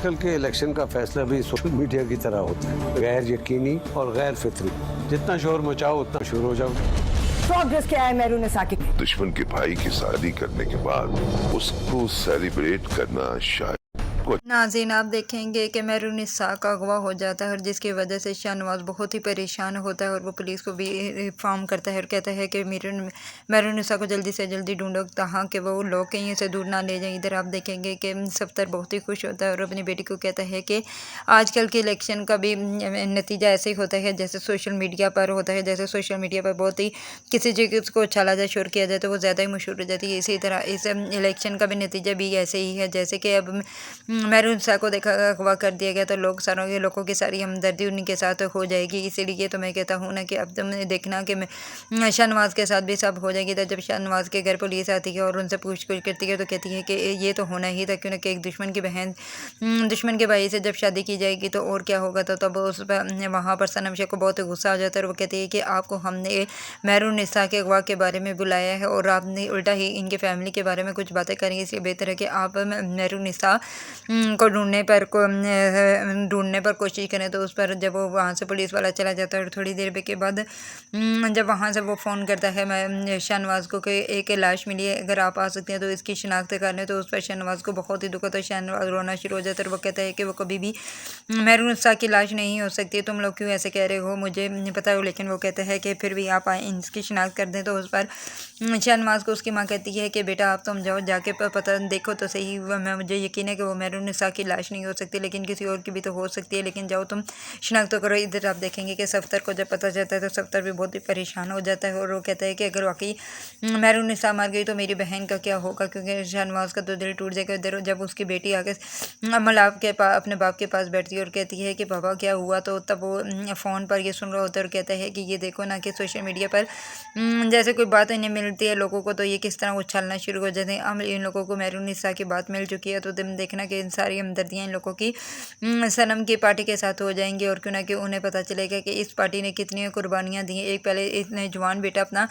आजकल के इलेक्शन का फैसला भी सोशल मीडिया की तरह होता है, गैर यकीनी और गैर फितरी। जितना शोर मचाओ उतना शुरू हो जाओ। प्रोग्रेस क्या है मेहरून निसा की? दुश्मन के भाई की शादी करने के बाद उसको सेलिब्रेट करना शायद नाज़रीन, आप देखेंगे कि मेहरून निसा का अगवा हो जाता है और जिसकी वजह से शाहनवाज बहुत ही परेशान होता है और वो पुलिस को भी इन्फॉर्म करता है और कहता है कि मेहरून निसा को जल्दी से जल्दी ढूंढो ताकि कि वो लोग कहीं से दूर ना ले जाएं। इधर आप देखेंगे कि सफ्तर बहुत ही खुश होता है और अपनी बेटी को कहता है कि आजकल के इलेक्शन का भी नतीजा ऐसे ही होता है जैसे सोशल मीडिया पर होता है। जैसे सोशल मीडिया पर बहुत ही किसी चीज़ को उछाला जाए, शोर किया जाए तो वो ज़्यादा ही मशहूर हो जाती है। इसी तरह इस इलेक्शन का भी नतीजा भी ऐसे ही है। जैसे कि अब मेहरून निसा को देखा अगवा कर दिया गया तो लोगों की सारी हमदर्दी उन्हीं के साथ हो जाएगी। इसीलिए तो मैं कहता हूँ ना कि अब तुम देखना कि शाहनवाज के साथ भी सब हो जाएगी। तो जब शाहनवाज के घर पुलिस आती है और उनसे पूछताछ करती है तो कहती है कि ये तो होना ही था, क्यों ना कि एक दुश्मन की बहन दुश्मन के भाई से जब शादी की जाएगी तो और क्या होगा। तो तब उस पर वहाँ पर सनम शेख को बहुत गुस्सा आ जाता है और वो कहती है कि आपको हमने मेहरून निसा के अगवा के बारे में बुलाया है और आपने उल्टा ही इनके फैमिली के बारे में कुछ बातें करेंगे, इसलिए बेहतर है कि आप मेहरून निसा को ढूंढने पर कोशिश करें। तो उस पर जब वो वहाँ से पुलिस वाला चला जाता है और थोड़ी देर के बाद जब वहाँ से वो फ़ोन करता है शाहनवाज को कि एक लाश मिली है, अगर आप आ सकते हैं तो इसकी शिनाख्त कर लें। तो उस पर शाहनवाज को बहुत ही दुख होता है, शाहनवाज रोना शुरू हो जाता है और वो कहता है कि वो कभी भी मेहरून निसा की लाश नहीं हो सकती, तुम लोग क्यों ऐसे कह रहे हो, मुझे नहीं पता हो। लेकिन वो कहता है कि फिर भी आप आए इसकी शिनाख्त कर दें। तो उस पर शाहनवाज को उसकी माँ कहती है कि बेटा आप तुम जाओ जाके पता देखो तो सही, मुझे यकीन है कि वो मेहरून निसा की लाश नहीं हो सकती लेकिन किसी और की भी तो हो सकती है, लेकिन जाओ तुम शिनाख्त तो करो। इधर आप देखेंगे कि सफ्तर को जब पता चलता है तो सफ्तर भी बहुत ही परेशान हो जाता है और वो कहता है कि अगर वाकई मेहरून निसा मर गई तो मेरी बहन का क्या होगा, क्योंकि शाहनवाज का तो दिल टूट जाएगा। इधर जब उसकी बेटी आके मलाब के पास अपने बाप के पास बैठती है और कहती है कि पापा क्या हुआ, तो तब वो फ़ोन पर ये सुन रहा होता है और कहता है कि ये देखो ना कि सोशल मीडिया पर जैसे कोई बात इन्हें मिलती है लोगों को तो ये किस तरह उछालना शुरू हो जाते हैं। अब इन लोगों को मेहरून निसा की बात मिल चुकी है तो तुम देखना कि इन सारी हमदर्दियाँ इन लोगों की सनम की पार्टी के साथ हो जाएंगी और क्यों ना कि उन्हें पता चलेगा कि इस पार्टी ने कितनी कुर्बानियाँ दी। एक पहले इतने जवान बेटा अपना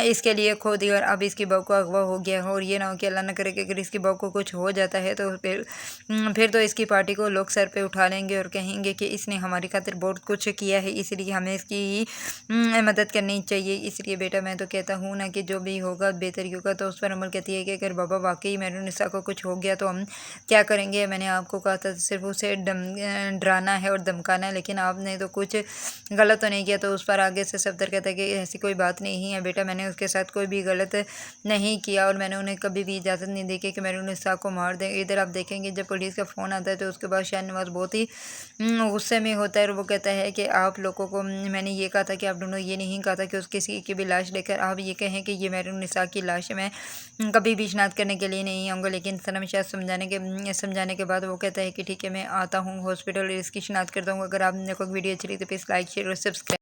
इसके लिए खो दिया और अब इसकी बहू को अगवा हो गया है और ये ना हो कि अल्लाह न करे कि अगर इसकी बहू को कुछ हो जाता है तो फिर तो इसकी पार्टी को लोग सर पे उठा लेंगे और कहेंगे कि इसने हमारी खातिर बहुत कुछ किया है, इसलिए हमें इसकी मदद करनी चाहिए। इसलिए बेटा मैं तो कहता हूँ ना कि जो भी होगा बेहतर ही होगा। तो उस पर अमल कहती है कि अगर बाबा वाकई मेहरून निसा को कुछ हो गया तो हम क्या करेंगे। मैंने आपको कहा था सिर्फ उसे डराना है और धमकाना है, लेकिन आपने तो कुछ गलत तो नहीं किया। तो उस पर आगे से सफदर कहता है कि ऐसी कोई बात नहीं है बेटा, मैंने उसके साथ कोई भी गलत नहीं किया और मैंने उन्हें कभी भी इजाज़त नहीं दी कि मेहरून निसा को मार दें। इधर आप देखेंगे जब पुलिस का फ़ोन आता है तो उसके बाद शाहनवाज बहुत ही गुस्से में होता है और वो कहता है कि आप लोगों को मैंने ये कहा था कि आप दोनों, ये नहीं कहा था कि उस किसी की भी लाश लेकर आप ये कहें कि ये मेहरून निसा की लाश है। मैं कभी भी शिनाख्त करने के लिए नहीं आऊँगा। लेकिन सनम शाह समझाने के बाद वो कहता है कि ठीक है मैं आता हूँ हॉस्पिटल, इसकी शिनाख्त करता हूँ। अगर आपने कोई वीडियो अच्छी लगी तो प्लीज़ लाइक शेयर और सब्सक्राइब।